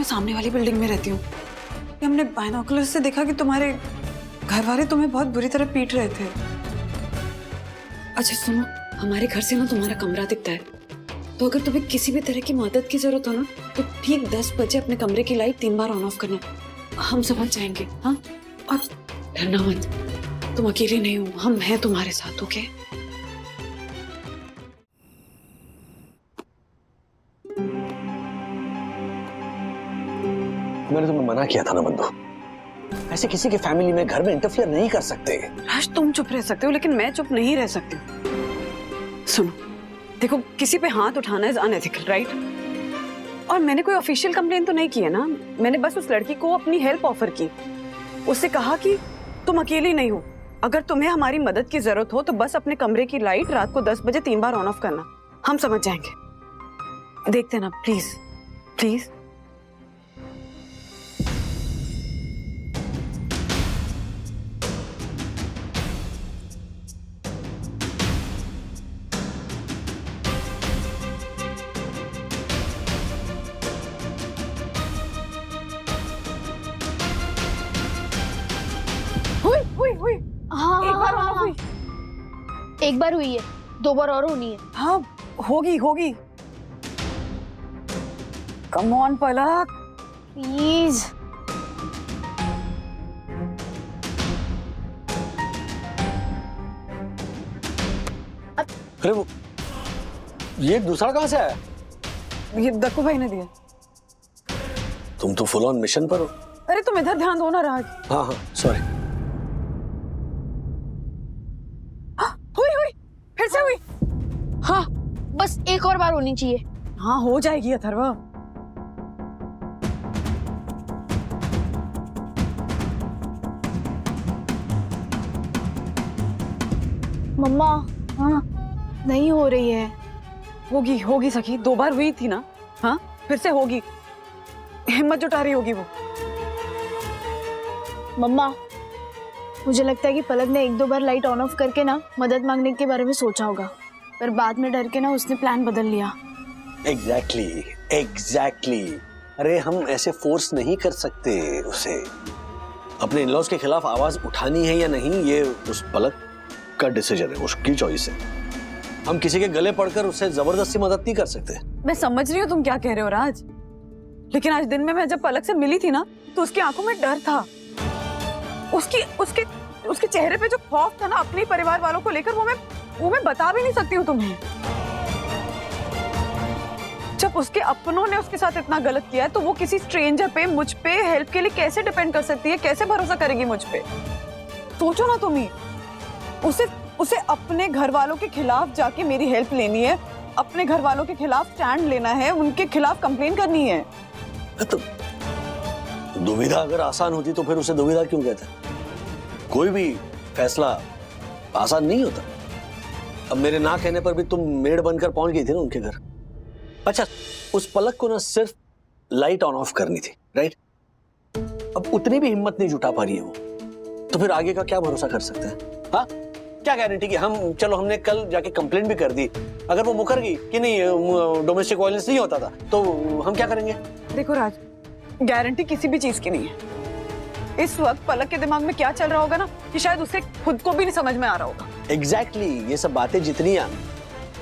सामने वाली बिल्डिंग में रहती हूँ। हमने बाइनोकुलर से देखा कि तुम्हारे घर वाले तुम्हें बहुत बुरी तरह पीट रहे थे। अच्छा सुनो, हमारे घर से ना तुम्हारा कमरा दिखता है, तो अगर तुम्हें किसी भी तरह की मदद की जरूरत हो ना तो ठीक 10 बजे अपने कमरे की लाइट 3 बार ऑन ऑफ करना। हम समझ जाएंगे। हाँ, और डरना मत, तुम अकेले नहीं हो, हम हैं तुम्हारे साथ। ओके? मैंने तुम्हें मना किया था ना बंधु, ऐसे किसी के फैमिली में घर में इंटरफियर नहीं कर सकते। राज, तुम चुप रह सकते हो लेकिन मैं चुप नहीं रह सकती। सुनो, देखो, किसी पे हाथ उठाना इज अनएथिकल, राइट? और मैंने कोई ऑफिशियल कंप्लेन तो नहीं की है ना। मैंने बस उस लड़की को अपनी हेल्प ऑफर की, उससे कहा कि तुम अकेली नहीं हो, अगर तुम्हें हमारी मदद की जरूरत हो तो बस अपने कमरे की लाइट रात को 10 बजे 3 बार ऑन ऑफ करना, हम समझ जाएंगे। देखते ना, प्लीज प्लीज। हुई। हाँ एक बार ऑन ऑफ हुई। एक बार हुई है, 2 बार और होनी है। हाँ, होगी। Come on Palak, please. अरे वो ये दूसरा कहां से आया? ये दक्कू भाई ने दिया। तुम तो फुल ऑन मिशन पर हो। अरे तुम इधर ध्यान दो ना राज। हाँ, सॉरी। हुई, फिर से हुई। हाँ, बस एक और बार होनी चाहिए। हाँ, हो जाएगी अथर्वा। मम्मा, हाँ, नहीं हो रही है। होगी सखी, 2 बार हुई थी ना। हाँ, फिर से होगी। हिम्मत जुटा रही होगी वो। मम्मा, मुझे लगता है कि पलक ने 1-2 बार लाइट ऑन ऑफ करके ना मदद मांगने के बारे में सोचा होगा, पर बाद में डर के ना उसने प्लान बदल लिया। एग्जैक्टली। अरे हम ऐसे फोर्स नहीं कर सकते उसे। अपने इन-लॉज के खिलाफ आवाज उठानी है या नहीं, ये उस पलक का डिसीजन है, उसकी चॉइस है। हम किसी के गले पड़कर उससे जबरदस्ती मदद नहीं कर सकते। मैं समझ रही हूँ तुम क्या कह रहे हो राज, लेकिन आज दिन में मैं जब पलक से मिली थी ना तो उसकी आंखों में डर था। उसके चेहरे पे जो खौफ था ना अपने परिवार वालों को लेकर, वो मैं बता भी नहीं सकती हूँ तुम्हें। जब उसके अपनों ने उसके साथ इतना गलत किया है तो वो किसी स्ट्रेंजर पे, मुझ पे हेल्प के लिए कैसे डिपेंड कर सकती है, कैसे भरोसा करेगी मुझ पे? सोचो ना तुम ही। उसे अपने घर वालों के खिलाफ जाके मेरी हेल्प लेनी है, अपने घर वालों के खिलाफ स्टैंड लेना है, उनके खिलाफ कंप्लेन करनी है। तो दुविधा अगर आसान होती तो फिर उसे दुविधा क्यों कहते? कोई भी फैसला आसान नहीं होता। अब मेरे ना कहने पर भी तुम मेड बनकर पहुंच गई थी ना उनके घर। अच्छा, उस पलक को ना सिर्फ लाइट ऑन ऑफ करनी थी, राइट? अब उतनी भी हिम्मत नहीं जुटा पा रही है वो, तो फिर आगे का क्या भरोसा कर सकते हैं? हाँ, क्या गारंटी कि चलो हमने कल जाके कंप्लेंट भी कर दी, अगर वो मुकर गई कि नहीं डोमेस्टिक वायलेंस नहीं होता था, तो हम क्या करेंगे? देखो राज, गारंटी किसी भी चीज की नहीं है। इस वक्त पलक के दिमाग में क्या चल रहा होगा ना कि शायद उसे खुद को भी नहीं समझ में आ रहा होगा। एग्जैक्टली। ये सब बातें जितनी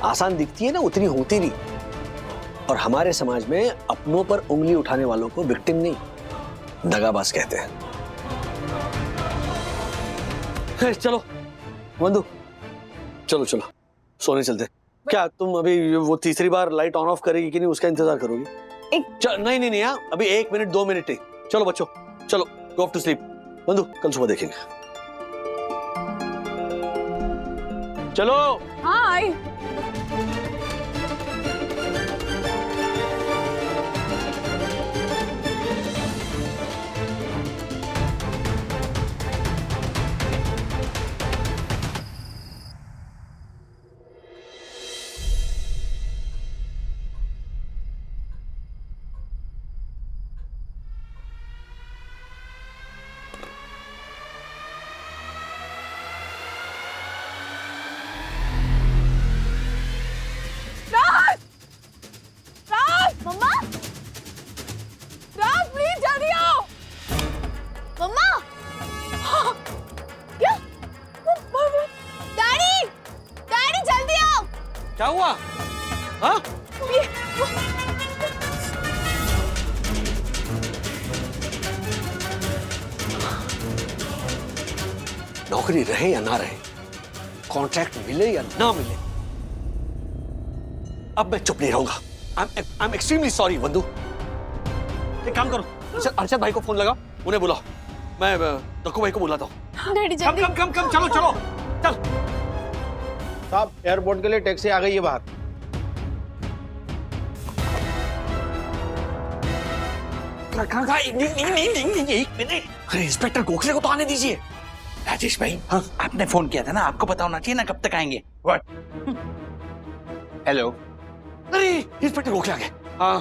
आसान दिखती है ना उतनी होती नहीं। और हमारे समाज में अपनों पर उंगली उठाने वालों को विक्टिम नहीं, दगाबाज कहते हैं। चलो बंधु, चलो सोने चलते। क्या तुम अभी वो तीसरी बार लाइट ऑन ऑफ करेगी कि नहीं उसका इंतजार करोगी? नहीं यार, अभी 1 मिनट 2 मिनट ही। चलो बच्चों, चलो गो टू स्लीप। बंधु, कल सुबह देखेंगे। चलो। हाँ, आई। क्या हुआ? हाँ? नौकरी रहे या ना रहे, कॉन्ट्रैक्ट मिले या ना मिले, अब मैं चुप नहीं रहूंगा। I am extremely sorry Vandu. एक काम करो, अर्षद भाई को फोन लगाओ, उन्हें बुलाओ, मैं दक्कू भाई को बुलाता हूँ। डैडी कम जल्दी। कम कम कम, चलो चलो चल। साहब एयरपोर्ट के लिए टैक्सी आ गई है बाहर। एक मिनट, अरे इंस्पेक्टर गोखले को तो आने दीजिए। राजेश भाई, हाँ आपने फोन किया था ना, आपको पता होना चाहिए ना कब तक आएंगे। हेलो। अरे इंस्पेक्टर गोखले आ गए। हाँ,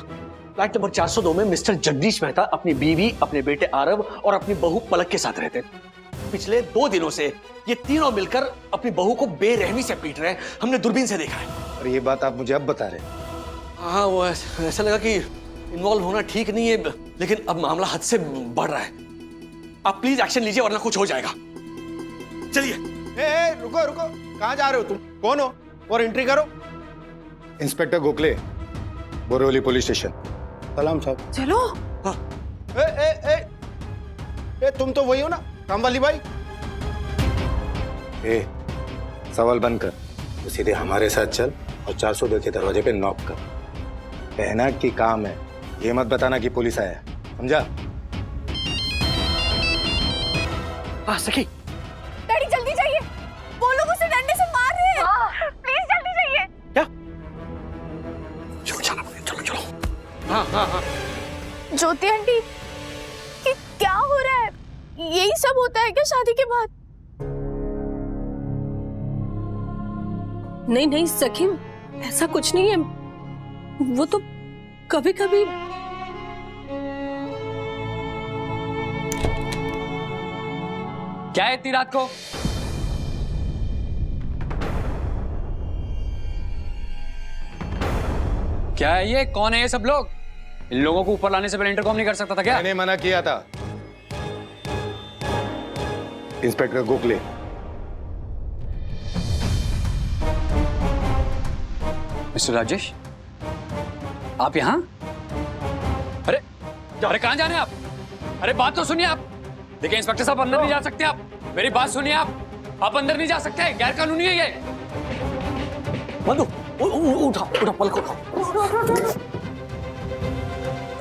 फ्लैट नंबर 402 में मिस्टर जगदीश मेहता अपनी बीवी, अपने बेटे आरव और अपनी बहू पलक के साथ रहते। पिछले 2 दिनों से ये तीनों मिलकर अपनी बहू को बेरहमी से पीट रहे हैं, हमने दूरबीन से देखा है। और ये बात आप मुझे अब बता रहे हैं? हाँ, वो ऐसा लगा कि इन्वॉल्व होना ठीक नहीं है, लेकिन अब मामला हद से बढ़ रहा है। आप प्लीज एक्शन लीजिए वरना कुछ हो जाएगा। चलिए। रुको रुको, कहाँ जा रहे हो तुम? कौन हो? और एंट्री करो। Inspector Gokhale, Borivali police station. सलाम साहब। चलो। हाँ। ए, तुम तो वही हो ना, काम वाली बाई? सवाल बंद कर, तो सीधे हमारे साथ चल और 402 के दरवाजे पे नॉक कर। कहना कि काम है, ये मत बताना कि पुलिस आया, समझा? हाँ सखी। डैडी जल्दी जाइए, वो लोग उसे डंडे से मार रहे हैं। प्लीज जल्दी जाइए। क्या? चलो चलो चलो चलो। हाँ हाँ हाँ। ज्योति आंटी, कि क्या हो रहा है? यही सब होता है क्या शादी के बाद? नहीं नहीं सखी, ऐसा कुछ नहीं है। वो तो कभी कभी क्या है इतनी रात को? क्या है ये? कौन है ये सब लोग? इन लोगों को ऊपर लाने से पहले इंटरकॉम नहीं कर सकता था क्या? मैंने मना किया था। इंस्पेक्टर गोखले। मिस्टर राजेश, आप यहाँ? अरे अरे कहाँ जाने आप? अरे बात तो सुनिए आप। देखिए इंस्पेक्टर साहब, अंदर नहीं जा सकते आप। मेरी बात सुनिए आप अंदर नहीं जा सकते, गैर कानूनी है ये। बंदू, उठा उठा, पलक उठा।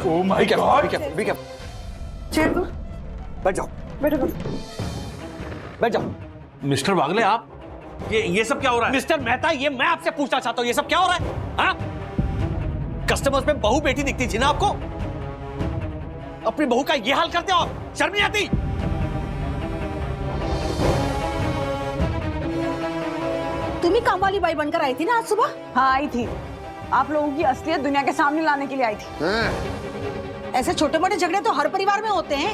Oh my God. बैठ जाओ, बैठ जाओ। मिस्टर वागले, आप ये सब क्या हो रहा है? मिस्टर मेहता, ये मैं आपसे पूछना चाहता हूँ, ये सब क्या हो रहा है? हाँ? कस्टमर्स में बहू बेटी दिखती थी ना आपको? अपनी बहू का ये हाल करते हो आप? शर्म नहीं आती? तुम ही काम वाली बाई बनकर आई थी ना आज सुबह? हाँ आई थी, आप लोगों की असलियत दुनिया के सामने लाने के लिए आई थी। ऐसे छोटे मोटे झगड़े तो हर परिवार में होते हैं।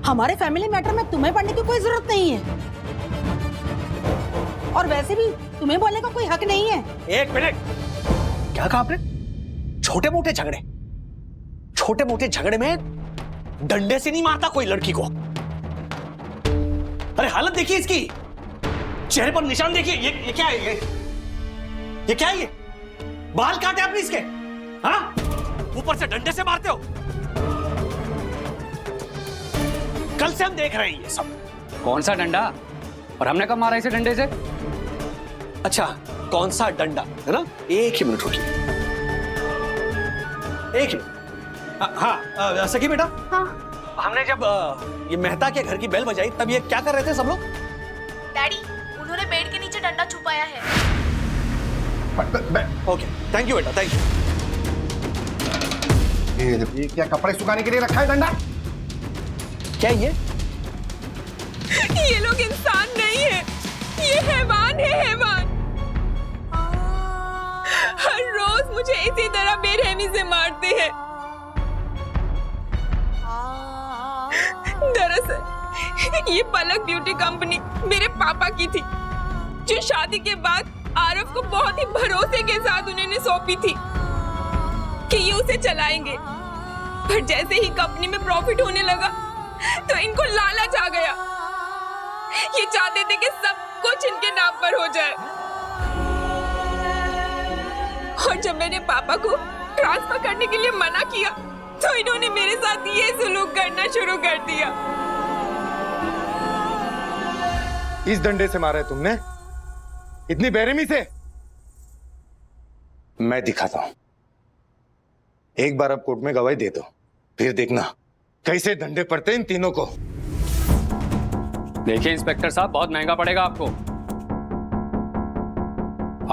हमारे फैमिली मैटर में तुम्हें पढ़ने की कोई जरूरत नहीं है, और वैसे भी तुम्हें बोलने का कोई हक नहीं है। एक मिनट, क्या कहा आपने? छोटे मोटे झगड़े? छोटे मोटे झगड़े में डंडे से नहीं मारता कोई लड़की को। अरे हालत देखिए इसकी, चेहरे पर निशान देखिए। ये क्या है? ये क्या है? ये बाल काटे आपने इसके? हाँ, ऊपर से डंडे से मारते हो। कल से हम देख रहे हैं ये सब। कौन सा डंडा? और हमने कब मारा इसे डंडे से? अच्छा, कौन सा डंडा है ना? एक ही मिनट रुकिए, एक ही मिनट। हाँ सखी बेटा। हाँ हमने जब ये मेहता के घर की बेल बजाई, तब ये क्या कर रहे थे सब लोग? डैडी, उन्होंने बेड के नीचे डंडा छुपाया है। ओके, थैंक यू बेटा, थैंक यू। ये क्या कपड़े सुखाने के लिए रखा है डंडा? क्या ये? ये लोग इंसान नहीं है, ये हैवान है, हैवान। हर रोज मुझे इसी तरह बेरहमी से मारते हैं। दरअसल ये पलक ब्यूटी कंपनी मेरे पापा की थी, जो शादी के बाद आरव को बहुत ही भरोसे के साथ उन्होंने सौंपी थी कि ये उसे चलाएंगे। पर जैसे ही कंपनी में प्रॉफिट होने लगा तो इनको लालच आ गया। ये चाहते थे कि सब कुछ इनके नाम पर हो जाए। जब मैंने पापा को ट्रांसफर करने के लिए मना किया तो इन्होंने मेरे साथ ये सुलूक करना शुरू कर दिया। इस डंडे से मारा है तुमने? इतनी बेरहमी से? मैं दिखाता हूं। एक बार अब कोर्ट में गवाही दे दो, फिर देखना कैसे डंडे पड़ते हैं इन तीनों को। देखिए इंस्पेक्टर साहब, बहुत महंगा पड़ेगा आपको।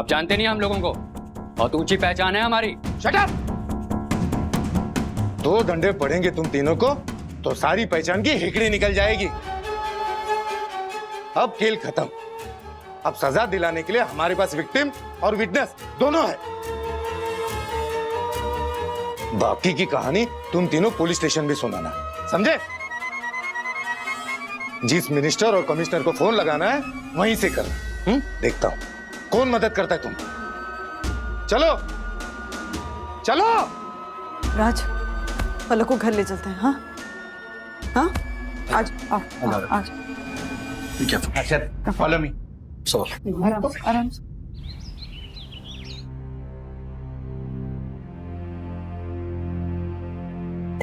आप जानते नहीं हम लोगों को, बहुत ऊंची पहचान है हमारी। Shut up! 2 डंडे पड़ेंगे तुम तीनों को तो सारी पहचान की हिकड़ी निकल जाएगी। अब खेल खत्म। अब सजा दिलाने के लिए हमारे पास विक्टिम और विटनेस दोनों है। बाकी की कहानी तुम तीनों पुलिस स्टेशन भी सुनाना, समझे? जिस मिनिस्टर और कमिश्नर को फोन लगाना है वहीं से कर। देखता हूं कौन मदद करता है तुम। चलो चलो। राज, पलक को घर ले चलते हैं। हाँ हाँ, आज आओ, आज अच्छा, फॉलो मी। आराम से।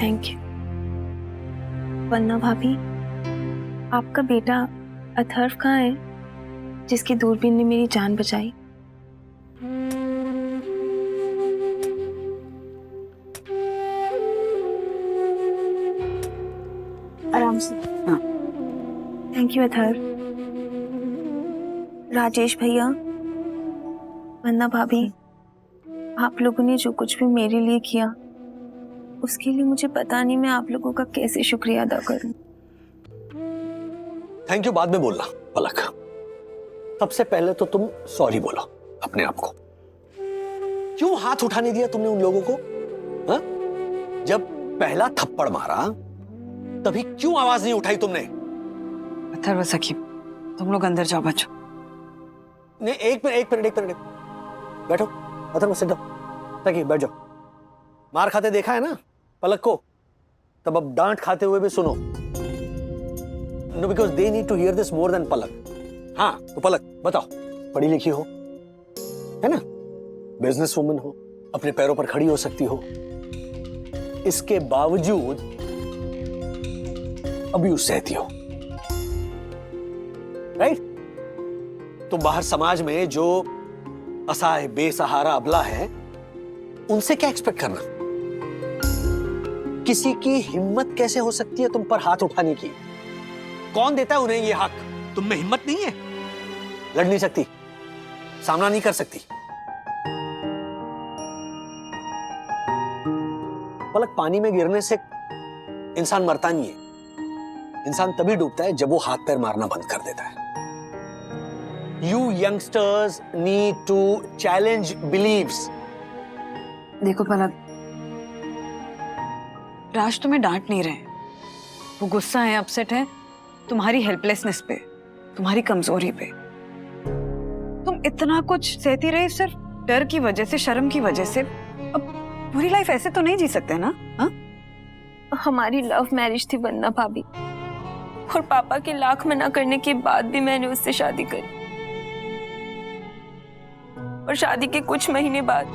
Thank you. वन्ना भाभी, आपका बेटा अथर्व कहाँ है, जिसकी दूरबीन ने मेरी जान बचाई? आराम से। हाँ। Thank you Atharva. राजेश भैया, वन्ना भाभी, आप लोगों ने जो कुछ भी मेरे लिए किया उसके लिए मुझे पता नहीं मैं आप लोगों का कैसे शुक्रिया अदा करूं। थैंक यू बाद में बोलना पलक। सबसे पहले तो तुम सॉरी बोलो अपने आप को। क्यों हाथ उठाने दिया तुमने उन लोगों को? हा? जब पहला थप्पड़ मारा तभी क्यों आवाज नहीं उठाई तुमने? अथर्व, सखी, तुम लोग अंदर जाओ बच्चों। नहीं, एक मिनट बैठो। Atharva sit down. सखी बैठ जाओ। मार खाते देखा है ना पलक को, तब अब डांट खाते हुए भी सुनो। No, because they need to hear this more then Palak. हाँ तो पलक बताओ, पढ़ी लिखी हो, है ना, बिजनेस वुमन हो, अपने पैरों पर खड़ी हो सकती हो, इसके बावजूद अब्यूज सहती हो, राइट? तो बाहर समाज में जो असहाय बेसहारा अबला है उनसे क्या एक्सपेक्ट करना? किसी की हिम्मत कैसे हो सकती है तुम पर हाथ उठाने की? कौन देता है उन्हें ये हक? तुम में हिम्मत नहीं है? लड़ नहीं सकती, सामना नहीं कर सकती? पलक, पानी में गिरने से इंसान मरता नहीं है। इंसान तभी डूबता है जब वो हाथ पैर मारना बंद कर देता है। You youngsters need to challenge beliefs. देखो पलक, राज तुम्हें डांट नहीं रहे, वो गुस्सा है, अपसेट है तुम्हारी हेल्पलेसनेस पे, तुम्हारी कमजोरी पे। तुम इतना कुछ सहती रही सिर्फ डर की वजह से, शर्म की वजह से। अब पूरी लाइफ ऐसे तो नहीं जी सकते ना? हाँ, हमारी लव मैरिज थी वन्ना भाभी, और पापा के लाख मना करने के बाद भी मैंने उससे शादी करी। और शादी के कुछ महीने बाद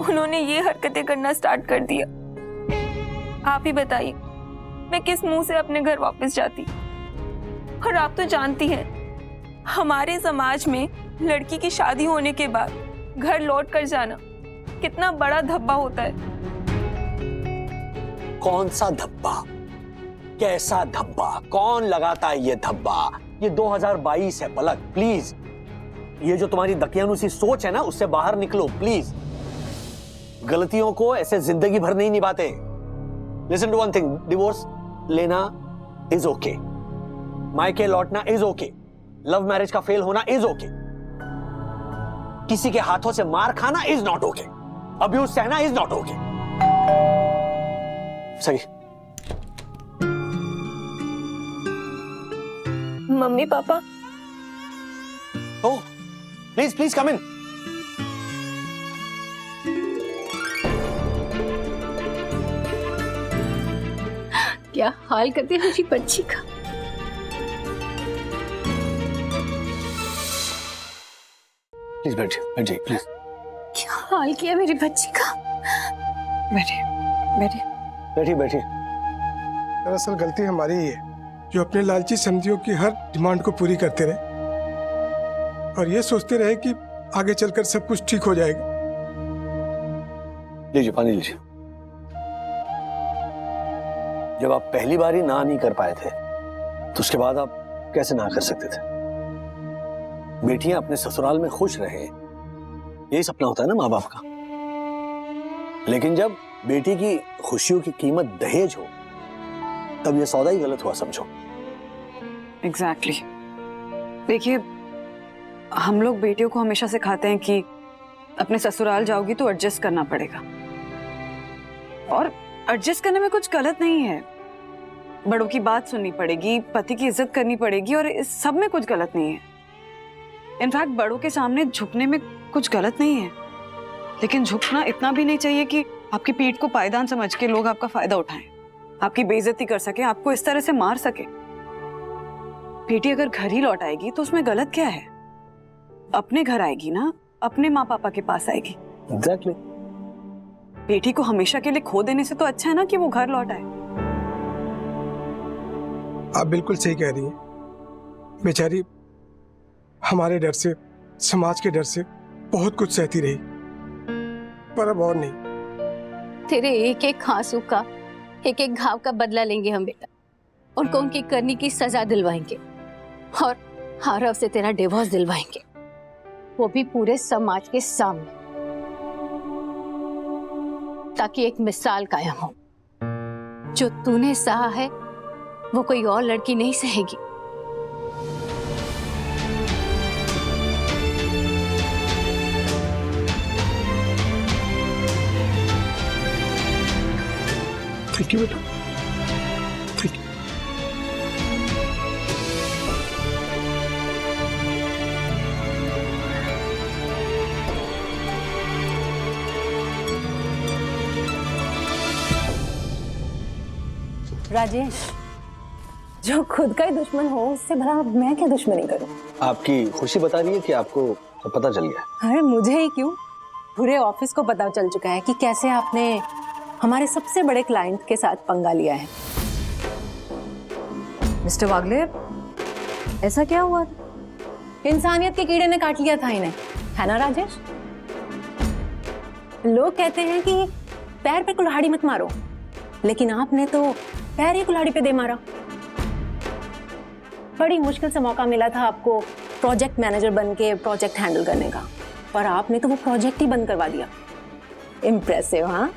उन्होंने ये हरकतें करना स्टार्ट कर दिया। आप ही बताइए मैं किस मुंह से अपने घर वापस जाती? और आप तो जानती हैं हमारे समाज में लड़की की शादी होने के बाद घर लौट कर जाना कितना बड़ा धब्बा होता है। कौन सा धब्बा? कैसा धब्बा? कौन लगाता है ये धब्बा? ये 2022 है पलक, प्लीज। ये जो तुम्हारी दकियानुसी सोच है ना, उससे बाहर निकलो प्लीज। गलतियों को ऐसे जिंदगी भर नहीं निभाते। Listen to one thing, divorce लेना इज ओके, मायके लौटना इज ओके, लव मैरिज का फेल होना इज ओके, किसी के हाथों से मार खाना इज नॉट ओके, अब्यूज सहना इज नॉट ओके। सही। Mummy papa, Oh, please come in. क्या हाल करते हैं मेरी बच्ची का। Please बैठ जाइए, प्लीज। क्या हाल किया मेरी बच्ची का। बैठिए बैठिए। बैठिए बैठिए। दरअसल गलती हमारी ही है जो अपने लालची समझियों की हर डिमांड को पूरी करते रहे और ये सोचते रहे कि आगे चलकर सब कुछ ठीक हो जाएगा। लीजिए पानी लीजिए। जब आप पहली बार ही ना नहीं कर पाए थे तो उसके बाद आप कैसे ना कर सकते थे? बेटियां अपने ससुराल में खुश रहे, यही सपना होता है ना माँ बाप का। लेकिन जब बेटी की खुशियों की कीमत दहेज हो तब यह सौदा ही गलत हुआ समझो। एग्जैक्टली। देखिए, हम लोग बेटियों को हमेशा सिखाते हैं कि अपने ससुराल जाओगी तो एडजस्ट करना पड़ेगा, और एडजस्ट करने में कुछ गलत नहीं है। बड़ों की बात सुननी पड़ेगी, पति की इज्जत करनी पड़ेगी, और इस सब में कुछ गलत नहीं है। इनफैक्ट बड़ों के सामने झुकने में कुछ गलत नहीं है, लेकिन झुकना इतना भी नहीं चाहिए कि आपकी पीठ को पायदान समझ के लोग आपका फायदा उठाएं, आपकी बेइज्जती कर सके, आपको इस तरह से मार सके। बेटी अगर घर ही लौट आएगी तो उसमें गलत क्या है? अपने घर आएगी ना, अपने माँ पापा के पास आएगी। एग्जैक्टली। बेटी को हमेशा के लिए खो देने से तो अच्छा है ना कि वो घर लौट आए। आप बिल्कुल सही कह रही हैं। बेचारी हमारे डर से, समाज के डर से बहुत कुछ सहती रही, पर अब और नहीं। तेरे एक एक आंसू का, एक एक घाव का बदला लेंगे हम बेटा। उनको उनकी करनी की सजा दिलवाएंगे और आरव से तेरा डिवोर्स दिलवाएंगे, वो भी पूरे समाज के सामने, ताकि एक मिसाल कायम हो। जो तूने सहा है वो कोई और लड़की नहीं सहेगी। थैंक यू बेटा, थैंक यू। राजेश, जो खुद का ही दुश्मन हो उससे भला मैं क्या दुश्मनी करूं? आपकी खुशी बता रही है कि आपको तो पता चल गया। अरे मुझे ही क्यों, पूरे ऑफिस को पता चल चुका है कि कैसे आपने हमारे सबसे बड़े क्लाइंट के साथ पंगा लिया है। मिस्टर वागले, ऐसा क्या हुआ? इंसानियत के कीड़े ने काट लिया था इन्हें, है ना राजेश? लोग कहते हैं कि पैर पे कुल्हाड़ी मत मारो, लेकिन आपने तो पैर ही कुल्हाड़ी पे दे मारा। बड़ी मुश्किल से मौका मिला था आपको प्रोजेक्ट मैनेजर बन के प्रोजेक्ट हैंडल करने का, पर आपने तो वो प्रोजेक्ट ही बंद करवा दिया। इम्प्रेसिव, हाँ?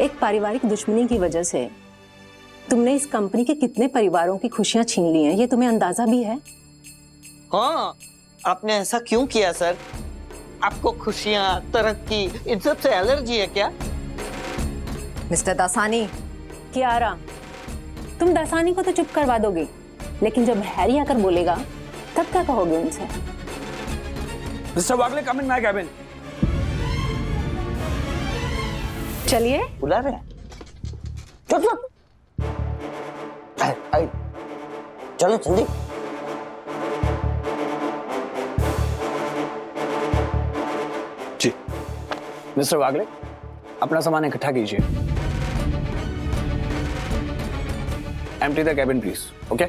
एक पारिवारिक दुश्मनी की वजह से तुमने इस कंपनी के कितने परिवारों की खुशियां छीन ली हैं, ये तुम्हें अंदाजा भी है? हाँ, आपने ऐसा क्यों किया सर? आपको खुशियां, तरक्की, इन सब से एलर्जी है क्या? मिस्टर दासानी, कियारा, तुम दासानी को तो चुप करवा दोगे, लेकिन जब हैरी आकर बोलेगा तब क्या कहोगे उनसे? Mister Wagle, come in my cabin. चलिए, बुला रहे हैं। चलो चलो जल्दी। जी मिस्टर वागले, अपना सामान इकट्ठा कीजिए। Empty the cabin please. Okay,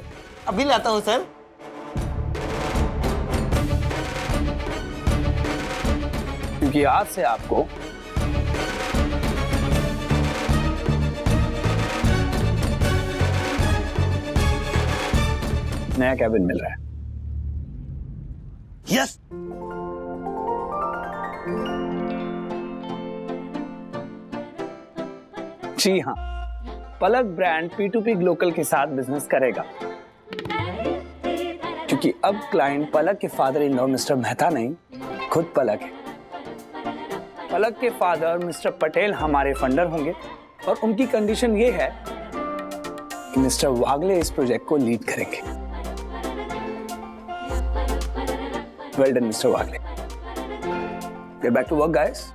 अभी लाता हूँ सर। क्योंकि आज से आपको नया कैबिन मिल रहा है। यस। जी हाँ, पलक ब्रांड P2P ग्लोकल के साथ बिजनेस करेगा, क्योंकि अब क्लाइंट पलक के father in law mister Mehta नहीं, खुद पलक है। पलक के फादर मिस्टर पटेल हमारे फंडर होंगे, और उनकी कंडीशन ये है कि मिस्टर वागले इस प्रोजेक्ट को लीड करेंगे। Well done mister Wagle. Get back to work guys.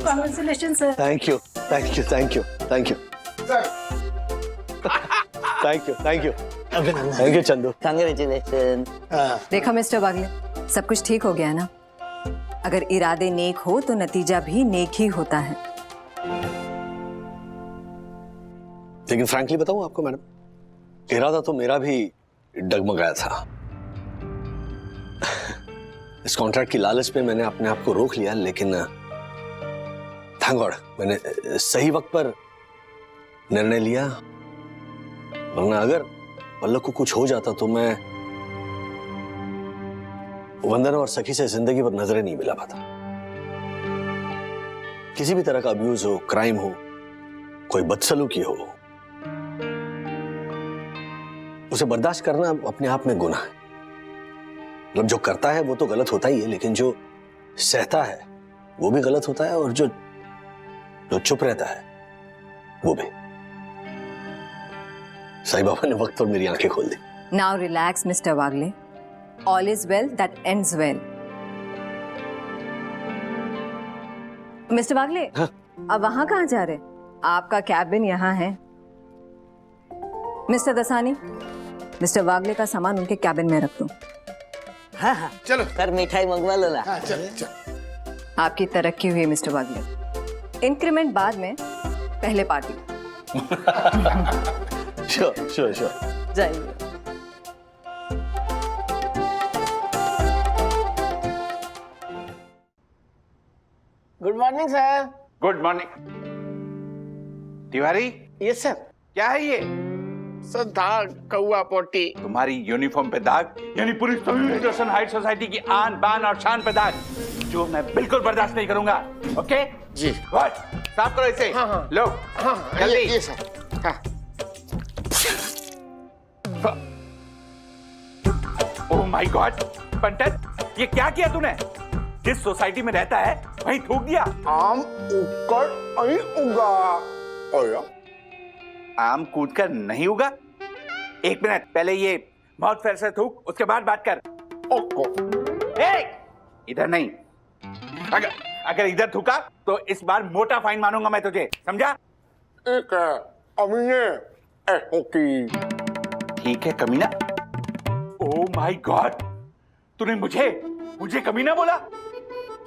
Congratulations, sir. Thank you thank you thank you thank you. Thank you Chandu. Congratulation. देखा मिस्टर बागले, सब कुछ ठीक हो गया है ना? अगर इरादे नेक हो तो नतीजा भी नेक ही होता है। लेकिन फ्रैंकली बताऊं आपको मैडम, इरादा तो मेरा भी डगमगाया था। इस कॉन्ट्रैक्ट की लालच पे मैंने अपने आप को रोक लिया, लेकिन थैंक गॉड मैंने सही वक्त पर निर्णय लिया, वरना अगर पल्लव को कुछ हो जाता तो मैं वंदना और सखी से जिंदगी भर नजरें नहीं मिला पाता। किसी भी तरह का अब्यूज हो, क्राइम हो, कोई बदसलूकी हो, उसे बर्दाश्त करना अपने आप में गुनाह है। मतलब जो करता है वो तो गलत होता ही है, लेकिन जो सहता है वो भी गलत होता है, और जो चुप रहता है वो भी। साईं बाबा ने वक्त पर मेरी आंखें खोल दी। Now relax mister Wagle, all is well that ends well. Mister Wagle, हाँ? अब वहां कहाँ जा रहे? आपका कैबिन यहाँ है। मिस्टर दसानी, मिस्टर वागले का सामान उनके कैबिन में रख दो। हाँ हाँ चलो सर, मिठाई मंगवा लो ना। हाँ, चल। आपकी तरक्की हुई मिस्टर वागले। इंक्रीमेंट बाद में, पहले पार्टी। श्योर जाइए। Good morning sir. Good morning. Tiwari, yes sir. क्या है ये? सर दाग, कौआ पोटी। तुम्हारी यूनिफॉर्म पे दाग, यानी पूरी सिविलाइजेशन हाई सोसाइटी की आन बान और शान पे दाग, जो मैं बिल्कुल बर्दाश्त नहीं करूंगा। ओके जी। गुड, साफ करो इसे। हाँ। लो हाँ जल्दी। ये सर। हाँ। ओह माय गॉड, पंटर, ये क्या किया तूने? जिस सोसाइटी में रहता है वहीं थूक दिया। आम उगकर नहीं उगा। आम कूदकर नहीं उगा? एक मिनट, पहले ये माउथ फेयर से थूक, उसके बाद बात कर। इधर नहीं, अगर इधर थूका तो इस बार मोटा फाइन मानूंगा मैं तुझे, समझा? ठीक है कमीना। ओह माय गॉड, तूने मुझे कमीना बोला?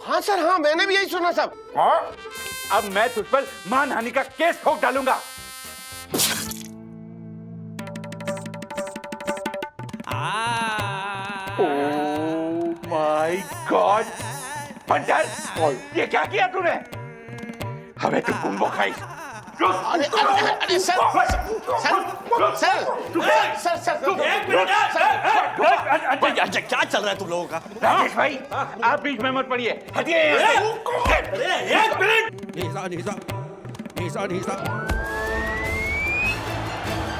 हाँ सर, हाँ मैंने भी यही सुना सब। हाँ? अब मैं तुझ पर मानहानि का केस ठोक डालूंगा। ओह माय गॉड, पंटर, ये क्या किया तूने? हमें तो बुम्बो खाई। अरे सर क्या चल रहा है तुम लोगों का? राजेश भाई, आप बीच में मत पड़िए, हटिए एक minute.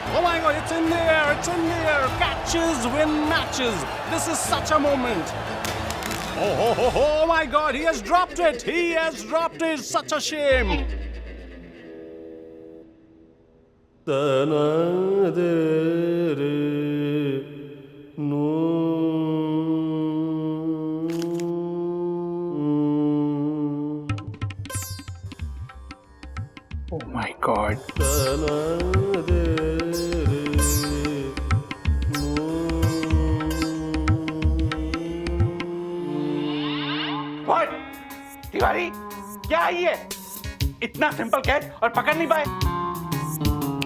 Oh my God, it's in the air, it's in the air. Catches win matches. This is such a moment. Oh my God, he has dropped it. He has dropped it. Such a shame. Oh my God. What? Tiwari, क्या है ये? इतना simple catch और पकड़ नहीं पाए?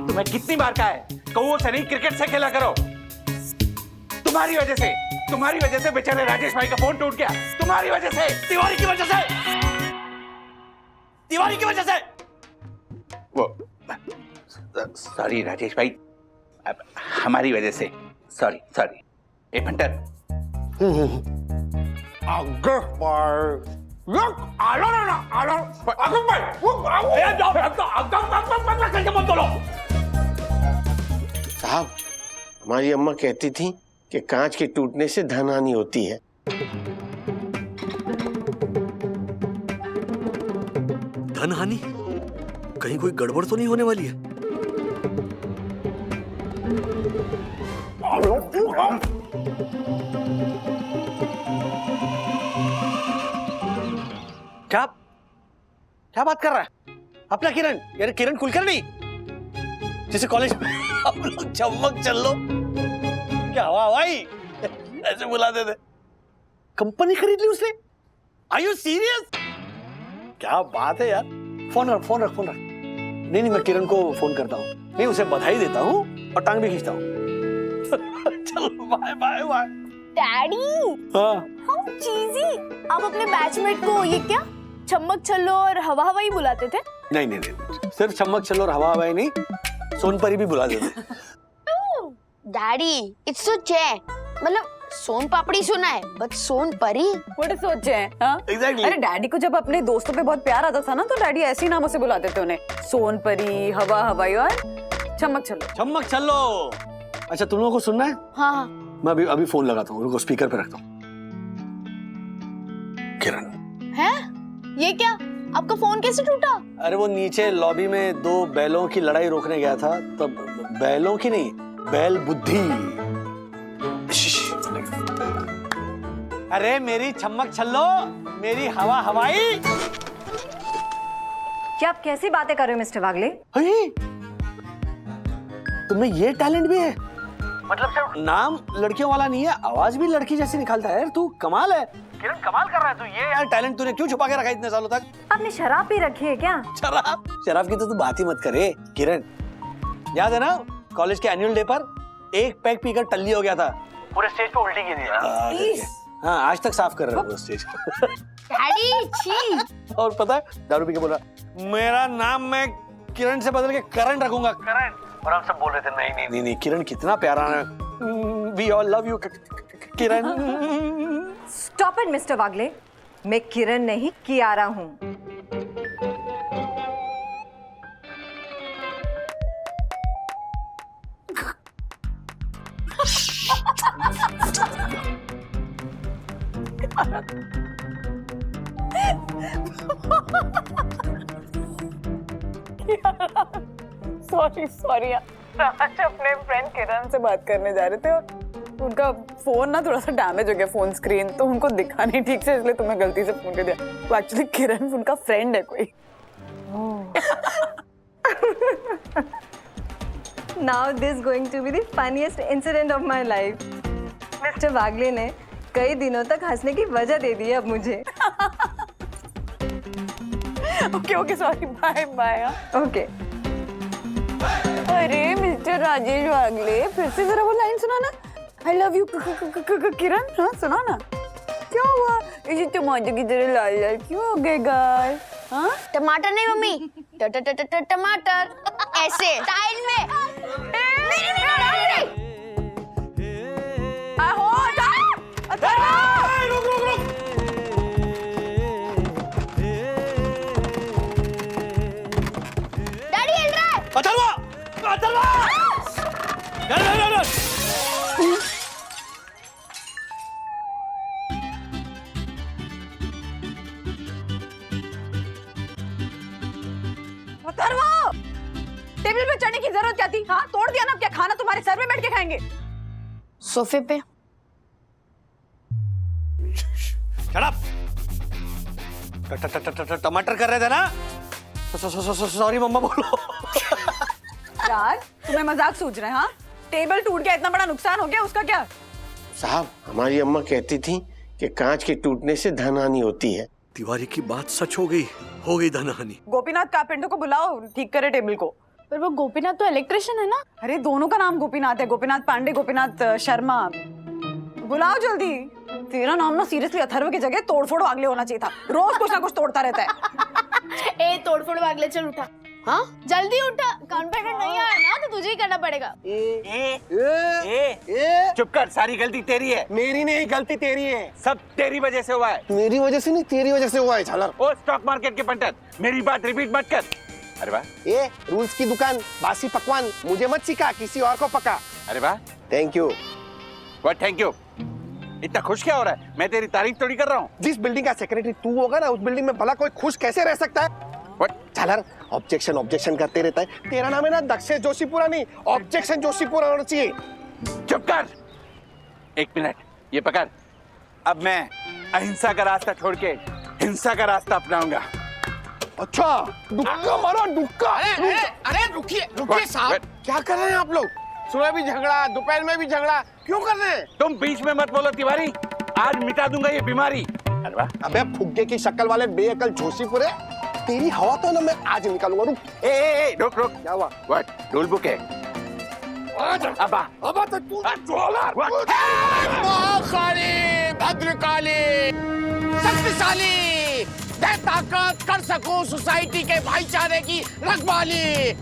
तुम्हें कितनी बार कहा है, कौओं से नहीं क्रिकेट से खेला करो। तुम्हारी वजह से बेचारे राजेश भाई का फोन टूट गया। तुम्हारी वजह से, तिवारी की वजह से। वो सॉरी राजेश भाई, हमारी वजह से। सॉरी। ए पंटर, साहब, हमारी अम्मा कहती थी कि कांच के टूटने से धनहानि होती है। धनहानि? कहीं कोई गड़बड़ तो नहीं होने वाली है? क्या बात कर रहा है? अपना किरण, यानी किरण कुलकर्णी? जैसे कॉलेज में हम लोग चमक चल लो क्या हुआ भाई ऐसे बुलाते थे। कंपनी खरीद ली उसने? Are you serious? क्या बात है यार। फोन रख फोन रख फोन रख। नहीं नहीं मैं किरण को फोन करता हूँ, नहीं उसे बधाई देता हूँ और टांग भी खींचता हूँ। चलो बाय बाय बाय। डैडी हाँ हाउ चीजी, आप अपने बैचमेट को ये क्या चम्मक छल्लो और हवा हवाई बुलाते थे? नहीं नहीं नहीं, सिर्फ चम्मक चलो और हवा हवाई नहीं, सोनपरी भी बुला देते। डैडी इट्स सो चे, मतलब सोन पापड़ी सुना है बट सोन परी व्हाट सोचे हैं? हाँ Exactly. अरे डैडी को जब अपने दोस्तों पे बहुत प्यार आता था ना, तो डैडी ऐसे ही नामों से बुलाते थे उन्हें, सोन परी, हवा हवाई और चमक छल्लो। चम्मक चलो। अच्छा तुम लोगों को सुनना है? हाँ हाँ मैं अभी अभी फोन लगाता हूँ, उनको स्पीकर पे रखता हूँ। किरण है ये क्या, आपका फोन कैसे टूटा? अरे वो नीचे लॉबी में दो बैलों की लड़ाई रोकने गया था, तब बैलों की नहीं बैल बुद्धि। अरे मेरी चम्मक छल्लो, मेरी हवा हवाई। क्या आप कैसी बातें कर रहे हो मिस्टर वागले? तुम्हें ये टैलेंट भी है? मतलब सिर्फ नाम लड़कियों वाला नहीं है, आवाज भी लड़की जैसी निकालता है यार। तू कमाल है किरण, कमाल कर रहा है तू। ये यार टैलेंट तूने क्यों छुपा के रखा इतने सालों तक? आपने शराब पी रखी है क्या? शराब शराब की तो तू बात ही मत करे किरण। याद है ना कॉलेज के एनुअल डे पर एक पैक पीकर टल्ली हो गया था, पूरे स्टेज पे उल्टी की थी। हाँ आज तक साफ कर रहा है वो स्टेज। डैडी छी। और पता है दारू पी के बोला मेरा नाम मैं किरण से बदल के करण रखूंगा, करण। और हम सब बोल रहे थे नहीं नहीं नहीं नहीं किरण कितना प्यारा है, we all love you Kiran. Stop it mister Wagle, मैं किरण नहीं कियारा हूँ। सॉरी सॉरी आज अपने फ्रेंड किरण से बात करने जा रहे थे और उनका फोन ना थोड़ा सा डैमेज हो गया, फोन स्क्रीन, तो उनको दिखा नहीं ठीक से, इसलिए तुम्हें गलती से फोन कर दिया। तो एक्चुअली किरण उनका फ्रेंड है कोई। Now this is going to be the funniest incident of my life. Mister Wagle ने कई दिनों तक हंसने की वजह दे दी है अब मुझे। Okay okay sorry bye bye. Okay अरे मिस्टर राजेश वागले फिर से जरा वो लाइन सुनाना, आई लव यू किरण। हाँ सुना ना, क्या हुआ ये टमाटर की तरह लाल लाल क्यों हो गए गाल? हाँ टमाटर नहीं मम्मी, टमाटर ऐसे स्टाइल में। नहीं नहीं नहीं डैडी हिल रहा है। अथर्वा अथर्वा अथर्वा टेबल पे चढ़ने की जरूरत क्या थी? हाँ तोड़ दिया ना, क्या खाना तुम्हारे सर में बैठ के खाएंगे? सोफे पे। Shut up. टमाटर कर रहे थे ना? सॉरी मम्मा बोलो। यार तुम्हें मजाक सूझ रहे हैं? हाँ टेबल टूट गया, इतना बड़ा नुकसान हो गया, उसका क्या? साहब हमारी अम्मा कहती थी कि कांच के टूटने से धनहानि होती है। तिवारी की बात सच हो गई धनहानि। गोपीनाथ कारपेंटर को बुलाओ ठीक करे टेबल को। पर वो गोपीनाथ तो इलेक्ट्रिशियन है ना। अरे दोनों का नाम गोपीनाथ है, गोपीनाथ पांडे गोपीनाथ शर्मा। बुलाओ जल्दी। तेरा नाम ना सीरियसली अथर्व की जगह तोड़फोड़ वागले होना चाहिए था, रोज कुछ ना कुछ तोड़ता रहता है। ए तोड़फोड़ वागले चल उठा। हाँ जल्दी उठा, कॉन्फिडेंट नहीं आया ना तो तुझे ही करना पड़ेगा। चुप कर, सारी गलती तेरी है। मेरी नहीं गलती तेरी है। सब तेरी वजह से हुआ है। मेरी वजह से नहीं तेरी वजह से हुआ है झालर। ओ स्टॉक मार्केट के पंडित, मेरी बात रिपीट मत कर। अरे वाह, ये रूल्स की दुकान, बासी पकवान मुझे मत सिखा, किसी और को पका। अरे वाह, thank you. What thank you? इतना खुश क्या हो रहा है? मैं तेरी तारीफ थोड़ी कर रहा हूँ। जिस बिल्डिंग का सेक्रेटरी तू होगा ना, उस बिल्डिंग में भला कोई खुश कैसे रह सकता है? झालर ऑब्जेक्शन ऑब्जेक्शन करते रहता है। तेरा नाम है ना दक्षेश जोशीपुरा नहीं, ऑब्जेक्शन जोशीपुरा होना चाहिए। चुप कर। एक मिनट, ये पकड़। अब मैं अहिंसा का रास्ता छोड़ के हिंसा का रास्ता अपनाऊंगा। अच्छा, दुक्का मारो, दुक्का। अरे रुक रुकिए रुकिए साहब, क्या कर रहे हैं आप लोग? सुबह भी झगड़ा, दोपहर में भी झगड़ा, क्यों कर रहे हैं? तुम बीच में मत बोलो तिवारी, आज मिटा दूंगा ये बीमारी। अरे वाह, अबे फुग्गे की शक्ल वाले बेअकल जोशीपुरे, तेरी हवा तो ना मैं आज निकालूंगा। रुक ए रुक रुक, क्या हुआ? व्हाट? रूल बुक है। अबा तो तू महाकाली, भद्रकाली, शक्तिशाली, दे ताकत, कर सकूं सोसाइटी के भाईचारे की रखवाली।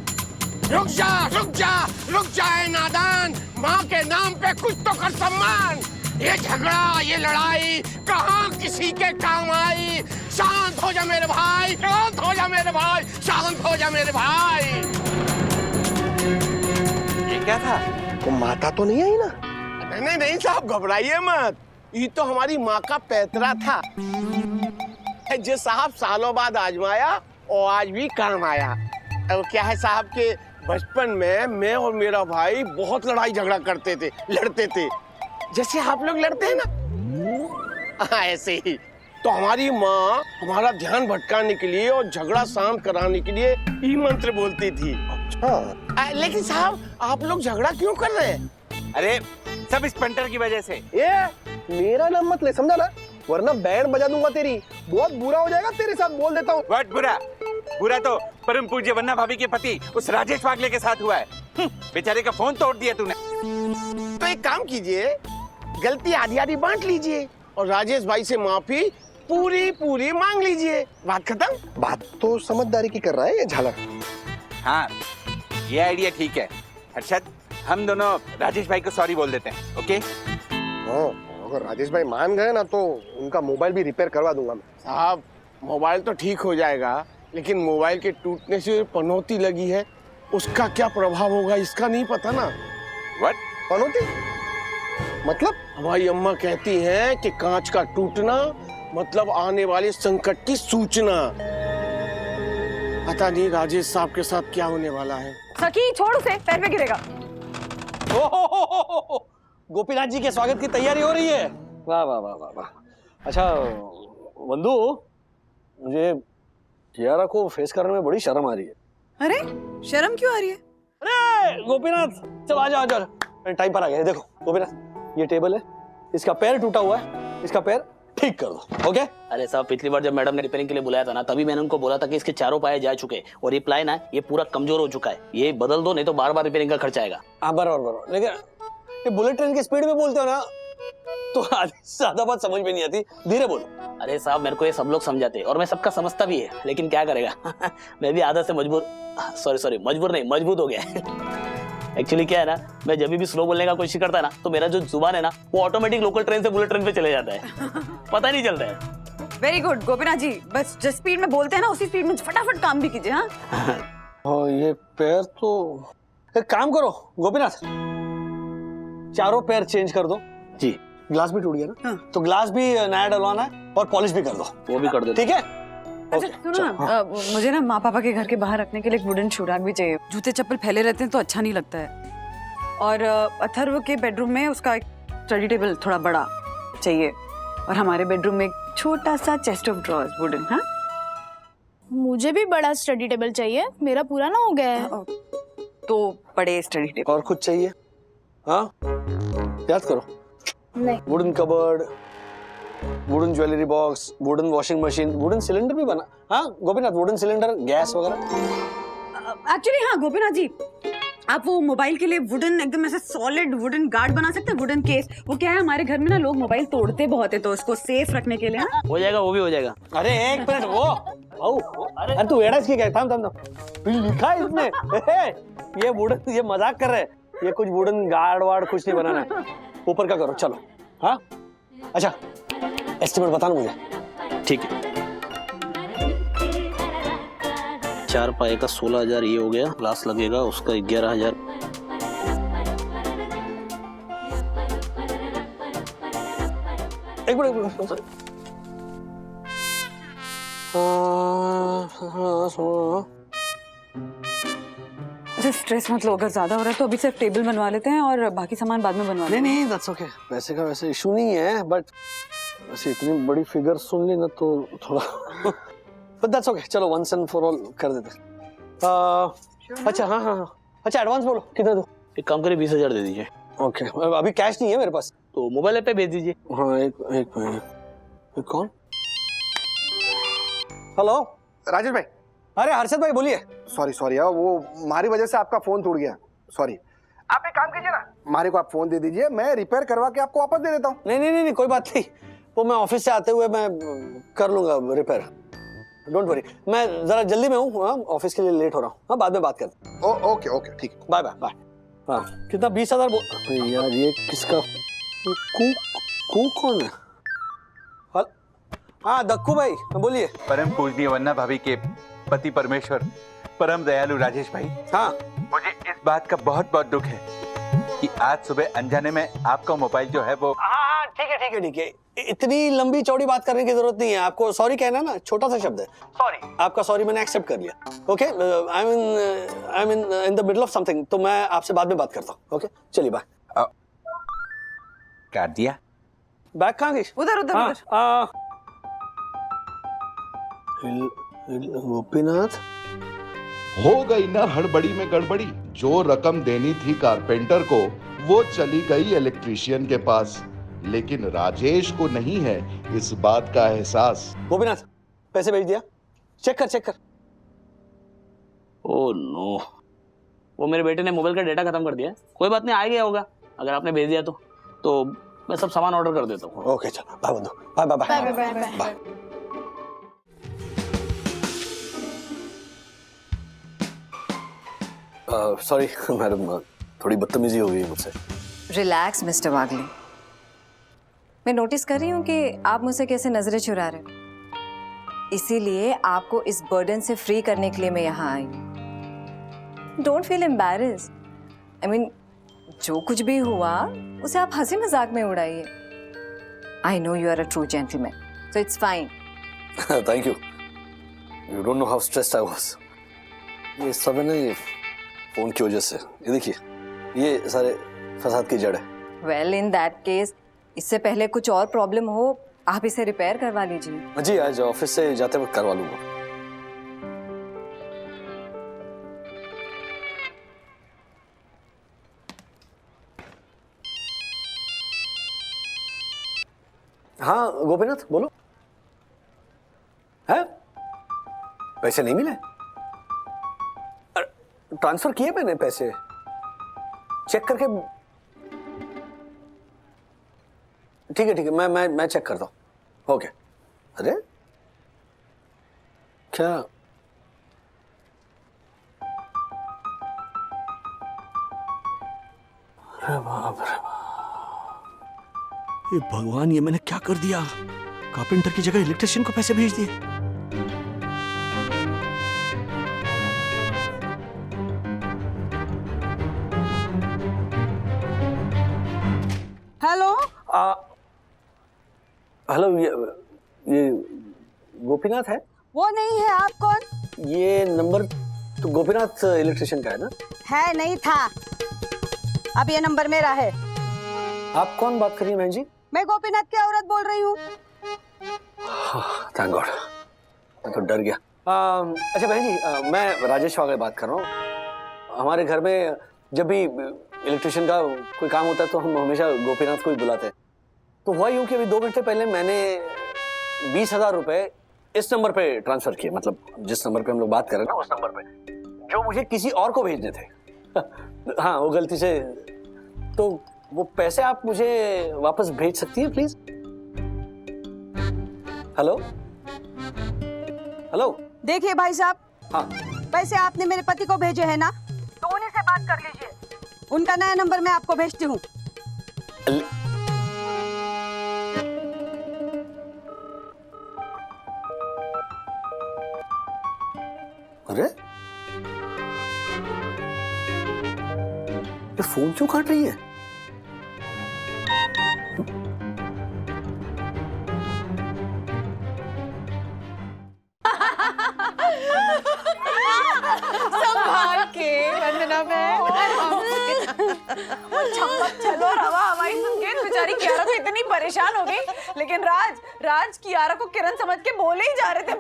रुक जा रुक जा रुक जाए नादान, माँ के नाम पे कुछ तो कर सम्मान। ये झगड़ा ये लड़ाई कहाँ किसी के काम आई। शांत हो जा मेरे भाई, शांत हो जा मेरे भाई, शांत हो जा मेरे भाई। ये क्या था? को माता तो नहीं आई ना? नहीं नहीं साहब, घबराइए मत, ये तो हमारी माँ का पैतरा था जो साहब सालों बाद आजमाया और आज भी काम आया। अब क्या है साहब के बचपन में मैं और मेरा भाई बहुत लड़ाई झगड़ा करते थे, लड़ते थे, जैसे आप लोग लड़ते हैं ना, ऐसे ही। तो हमारी माँ हमारा ध्यान भटकाने के लिए और झगड़ा शांत कराने के लिए ई मंत्र बोलती थी। अच्छा, लेकिन साहब आप लोग झगड़ा क्यों कर रहे हैं? अरे सब इस पेंटर की वजह से। ये मेरा नाम मत ले, समझा ना, वरना बैंड बजा दूंगा तेरी, बहुत बुरा हो जाएगा तेरे साथ, बोल देता हूँ। व्हाट बुरा? बुरा तो परम पूज्य वन्ना भाभी के पति उस राजेश वागले के साथ हुआ है। बेचारे का फोन तोड़ दिया तूने। तो एक काम कीजिए, गलती आधी आधी बांट लीजिए और राजेश भाई से माफी पूरी पूरी मांग लीजिए, बात खत्म। बात तो समझदारी की कर रहा है ये झालर। हाँ, ये आइडिया ठीक है। हर्षद, हम दोनों राजेश भाई को सॉरी बोल देते हैं, ओके? हाँ, अगर राजेश भाई मान गए ना तो उनका मोबाइल भी रिपेयर करवा दूंगा मैं। साहब मोबाइल तो ठीक हो जाएगा, लेकिन मोबाइल के टूटने से पनौती लगी है, उसका क्या प्रभाव होगा इसका नहीं पता ना। व्हाट? पनौती मतलब? हमारी अम्मा कहती हैं कि कांच का टूटना मतलब आने वाले संकट की सूचना। पता नहीं राजेश साहब के साथ क्या होने वाला है। सखी छोड़ उसे, पैर पे गिरेगा। गोपीनाथ जी के स्वागत की तैयारी हो रही है। वाह वाह वाह वाह वाह। अच्छा वंदू, मुझे कियारा को फेस करने में बड़ी शर्म आ रही है। अरे शर्म क्यों आ रही है? अरे गोपीनाथ, चल आ जा, टाइम पर आ गया। देखो गोपीनाथ, ये टेबल है, इसका पैर टूटा हुआ है, इसका पैर ठीक कर दो, ओके? अरे साहब, पिछली बार जब मैडम ने रिपेयरिंग के लिए बुलाया था ना, तभी मैंने उनको बोला था कि इसके चारों पाए जा चुके और ये प्लाई ना ये पूरा कमजोर हो चुका है, ये बदल दो, नहीं तो बार बार रिपेयरिंग का खर्चा आएगा। हाँ बराबर, लेकिन ये बुलेट ट्रेन की स्पीड में बोलते हो ना तो ज्यादा बात समझ में नहीं आती, धीरे बोलो। अरे साहब, मेरे को ये सब लोग समझाते और मैं सबका समझता भी है, लेकिन क्या करेगा मैं भी आदत से मजबूर नहीं, मजबूत हो गया। एक्चुअली क्या है ना, मैं जब भी स्लो बोलने का कोशिश करता है ना, तो मेरा जो जुबान है ना वो ऑटोमेटिक लोकल ट्रेन से बुलेट ट्रेन पे चले जाता है, पता नहीं चलता है। वेरी गुड गोपीनाथ जी, बस जिस स्पीड में बोलते हैं ना उसी स्पीड में फटाफट काम भी कीजिए। हाँ ये पैर तो, एक काम करो गोपीनाथ, चारों पैर चेंज कर दो जी। ग्लास भी टूट गया ना, तो ग्लास भी नया डलवाना है और पॉलिश भी कर दो। वो भी कर दो, ठीक है? अच्छा सुनो ना, मुझे ना माँ पापा के घर के बाहर रखने के लिए एक वुडन शूराक भी चाहिए। जूते चप्पल फैले रहते हैं तो अच्छा नहीं लगता है। और अथर्व के बेडरूम में उसका एक स्टडी टेबल थोड़ा बड़ा चाहिए, और हमारे बेडरूम में एक छोटा सा चेस्ट ऑफ ड्रॉर्स वुडन। हाँ, मुझे भी बड़ा स्टडी टेबल चाहिए, मेरा पूरा ना हो गया है। तो बड़े स्टडी टेबल। और कुछ चाहिए? हाँ याद करो। नहीं। Wooden cupboard, wooden jewellery box, wooden washing machine, wooden cylinder भी बना। हाँ गोपीनाथ, वुडन सिलेंडर, गैस वगैरह। एक्चुअली हाँ गोपीनाथ जी, आप वो मोबाइल के लिए वुडन एकदम ऐसे सॉलिड वुडन गार्ड बना सकते हैं, वुडन केस। वो क्या है, हमारे घर में ना लोग मोबाइल तोड़ते बहुत है, तो उसको सेफ रखने के लिए। हाँ? हो जाएगा, वो भी हो जाएगा। अरे एक मिनट, वो अरे तू एड़ा इसकी क्या? थाम लिखा है इसमें ये वुडन, ये मजाक कर रहे हैं, ये कुछ वुडन गार्ड वार्ड कुछ नहीं बनाना है, ऊपर का करो। चलो हाँ, अच्छा एस्टिमेट बताना मुझे। ठीक है, 4 पाए का 16,000 ये हो गया, ग्लास लगेगा उसका 11,000। एक मिनट, अच्छा स्ट्रेस मत लो, अगर ज्यादा हो रहा है तो अभी सिर्फ टेबल बनवा लेते हैं और बाकी सामान बाद में बनवा लेते हैं। नहीं दैट्स ओके, वैसे का वैसे इशू नहीं है, बट वैसे इतनी बड़ी फिगर सुन ली ना तो थोड़ा बट दैट्स ओके। चलो वंस एंड फॉर ऑल कर देते। अच्छा हाँ हाँ हाँ, अच्छा एडवांस बोलो कितना दो? एक काम करिए 20,000 दे दीजिए। ओके, अभी कैश नहीं है मेरे पास। तो मोबाइल ऐप पे भेज दीजिए। हाँ एक कौन? हेलो राजेश भाई। अरे हर्षद भाई बोलिए। सॉरी यार, वो हमारी वजह से आपका फोन टूट गया, सॉरी। आप एक काम कीजिए ना, हमारे को आप फोन दे दीजिए, मैं रिपेयर करवा के आपको वापस दे देता हूँ। नहीं कोई बात नहीं, वो मैं ऑफिस से आते हुए मैं कर लूंगा रिपेयर, डोंट वरी। मैं जरा जल्दी में हूँ, ऑफिस के लिए लेट हो रहा हूँ। हाँ बाद में बात करते हैं। ओके ठीक है, बाय बाय बाय। हाँ कितना 20,000 यार ये किसका? कू कौन है? हाँ दक्कू भाई बोलिए। परम पूजनीय वन्ना भाभी के पति परमेश्वर परम दयालु राजेश भाई। हाँ मुझे इस बात का बहुत बहुत दुख है कि आज सुबह अनजाने में आपका मोबाइल जो है वो। हाँ ठीक है, इतनी लंबी चौड़ी बात करने की जरूरत नहीं है। आपको सॉरी कहना ना, छोटा सा शब्द है सॉरी। आपका सॉरी मैंने एक्सेप्ट कर लिया। Okay, I am in the middle of something, तो मैं आपसे बाद में बात करता हूँ। ओके चलिए बाय। काट दिया। बैग कहाँ गई? उधर। गोपीनाथ हो गई ना हड़बड़ी में गड़बड़ी। जो रकम देनी थी कारपेंटर को वो चली गई इलेक्ट्रीशियन के पास, लेकिन राजेश को नहीं है इस बात का एहसास। गोपीनाथ पैसे भेज दिया, चेक कर। ओह नो, वो मेरे बेटे ने मोबाइल का डेटा खत्म कर दिया। कोई बात नहीं, आ गया होगा। अगर आपने भेज दिया तो मैं सब सामान ऑर्डर कर देता हूँ। ओके चलो बाय बंधु, बाय। सॉरी मैडम, थोड़ी बदतमीजी हो गई मुझसे। रिलैक्स मिस्टर वागले, मैं नोटिस कर रही हूँ कि आप मुझसे कैसे नजरें चुरा रहे हो, इसीलिए आपको इस बर्डन से फ्री करने के लिए मैं यहाँ आई। Don't feel embarrassed, I mean जो कुछ भी हुआ उसे आप हंसी मजाक में उड़ाइए। I know you are a true gentleman, so it's fine. Thank you. You don't know how stressed I was. ये सब है ना ये फोन की वजह से। ये देखिए, ये सारे फसाद की जड़ है। वेल इन दैट केस, इससे पहले कुछ और प्रॉब्लम हो, आप इसे रिपेयर करवा लीजिए। जी आज ऑफिस से जाते वक्त करवा लूंगा। हाँ गोपीनाथ बोलो। है पैसे नहीं मिले? ट्रांसफर किए मैंने पैसे, चेक करके। ठीक है मैं चेक करता हूँ। ओके। अरे क्या अरे बाप रे, ये भगवान, ये मैंने क्या कर दिया? कारपेंटर की जगह इलेक्ट्रिशियन को पैसे भेज दिए। हेलो ये गोपीनाथ है? वो नहीं है। आप कौन? ये नंबर तो गोपीनाथ इलेक्ट्रिशियन का है ना? है नहीं था, अब ये नंबर मेरा है। आप कौन बात कर रही हैं बहन जी? मैं गोपीनाथ की औरत बोल रही हूँ। थैंक गॉड, मैं तो डर गया। अच्छा बहन जी, मैं राजेश वागले बात कर रहा हूँ। हमारे घर में जब भी इलेक्ट्रिशियन का कोई काम होता है तो हम हमेशा गोपीनाथ को ही बुलाते हैं। तो हुआ यूँ कि अभी 2 घंटे पहले मैंने 20,000 रुपए इस नंबर पे ट्रांसफर किए, मतलब जिस नंबर पे हम लोग बात कर रहे हैं ना उस नंबर पे, जो मुझे किसी और को भेजने थे। हाँ वो गलती से। तो वो पैसे आप मुझे वापस भेज सकती हैं प्लीज? हेलो देखिए भाई साहब, हाँ पैसे आपने मेरे पति को भेजे हैं ना, तो उन्हीं से बात कर लीजिए। उनका नया नंबर मैं आपको भेजती हूँ। अरे ये फोन क्यों काट रही है? संभाल के वंदना चलो रवा हवाई सुन के बेचारी कियारा तो इतनी परेशान हो गई, लेकिन राज कियारा को किरण समझ के बोले ही जा रहे थे।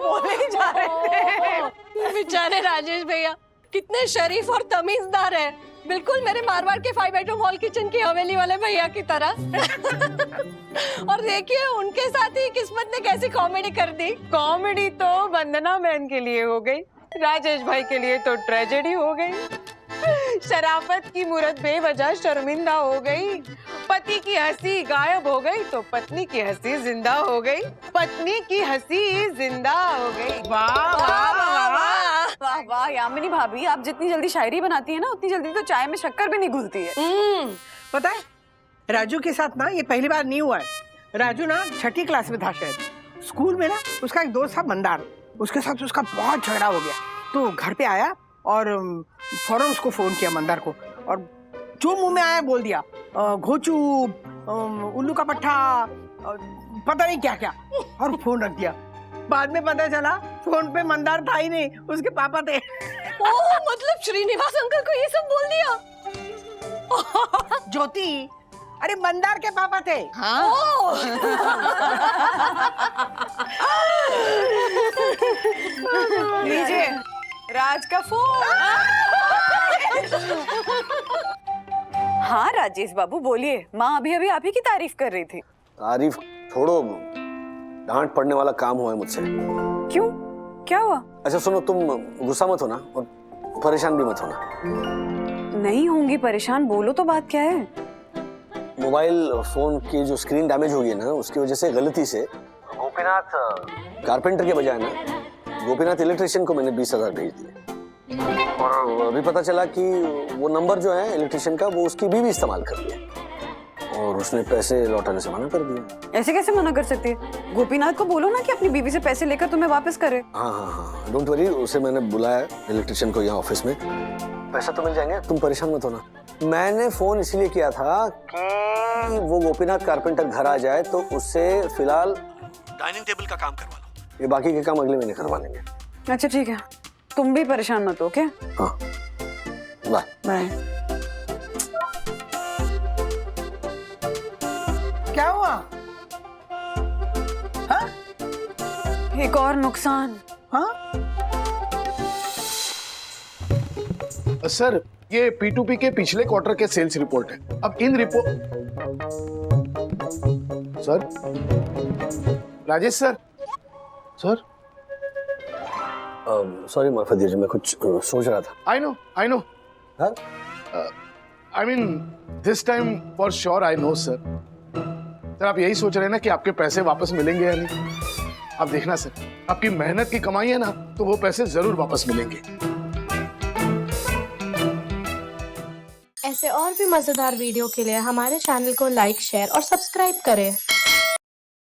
बेचारे राजेश भैया कितने शरीफ और तमीजदार है, बिल्कुल मेरे मारवाड़ के 5 बेडरूम हॉल किचन की हवेली वाले भैया की तरह। और देखिए उनके साथ ही किस्मत ने कैसी कॉमेडी कर दी। कॉमेडी तो वंदना बहन के लिए हो गई, राजेश भाई के लिए तो ट्रेजेडी हो गई। शराफत की मूरत बेवजह शर्मिंदा हो गई, पति की हंसी गायब हो गई तो पत्नी की हंसी जिंदा हो गई, पत्नी की हंसी जिंदा हो गई। वाह वाह वाह वाह वाह वाह यामिनी भाभी, आप जितनी जल्दी शायरी बनाती है ना उतनी जल्दी तो चाय में शक्कर भी नहीं घुलती है। पता है राजू के साथ ना ये पहली बार नहीं हुआ है। राजू ना 6ठी क्लास में था शायद। स्कूल में ना उसका एक दोस्त था मंदार, उसके साथ उसका बहुत झगड़ा हो गया। तो घर पे आया और फौरन उसको फोन किया मंदार को, और जो मुंह में आया बोल दिया, घोचू, उल्लू का पट्टा, पता नहीं क्या क्या, और फोन रख दिया। बाद में पता चला फोन पे मंदार था ही नहीं, उसके पापा थे। ओह, मतलब श्रीनिवास अंकल को ये सब बोल दिया। ज्योति, अरे मंदार के पापा थे। हाँ। लीजिए राज का फोन। हाँ राजेश बाबू बोलिए, माँ अभी अभी आप ही की तारीफ कर रही थी। तारीफ छोड़ो, डांट पड़ने वाला काम हुआ है मुझसे। क्यों, क्या हुआ? अच्छा सुनो, तुम गुस्सा मत होना और परेशान भी मत होना। नहीं होंगी परेशान, बोलो तो बात क्या है? मोबाइल फोन की जो स्क्रीन डैमेज हो गई है ना, उसकी वजह से गलती से गोपीनाथ कारपेंटर के बजाय ना गोपीनाथ इलेक्ट्रिशियन को मैंने 20,000 भेज दिए, और अभी पता चला कि वो नंबर जो है इलेक्ट्रिशियन का वो उसकी बीवी इस्तेमाल कर लिया, और उसने पैसे लौटाने से मना कर दिया। ऐसे कैसे मना कर सकती है? गोपीनाथ को बोलो ना कि अपनी बीवी से पैसे लेकर तुम्हें वापस करे। हाँ हाँ हाँ, डोंट वरी, उसे मैंने बुलाया इलेक्ट्रिशियन को यहाँ ऑफिस में, पैसा तो मिल जाएंगे, तुम परेशान मत होना। मैंने फोन इसलिए किया था कि वो गोपीनाथ कारपेंटर घर आ जाए तो उससे फिलहाल डाइनिंग टेबल का काम करवा लो, ये बाकी के काम अगले महीने करवा लेंगे। अच्छा ठीक है, तुम भी परेशान मत हो। क्या? हाँ, बाय बाय। क्या हुआ? हाँ? एक और नुकसान। हाँ? सर ये P2P के पिछले क्वार्टर के सेल्स रिपोर्ट है। अब इन report sir, Rajesh sir, sir sorry माफिया जी, मैं कुछ सोच रहा था। आई नो हाँ? I mean this time for sure I know sir. Sir आप यही सोच रहे हैं ना कि आपके पैसे वापस मिलेंगे या नहीं? आप देखना सर, आपकी मेहनत की कमाई है ना, तो वो पैसे जरूर वापस मिलेंगे। ऐसे और भी मजेदार वीडियो के लिए हमारे चैनल को लाइक, शेयर और सब्सक्राइब करें।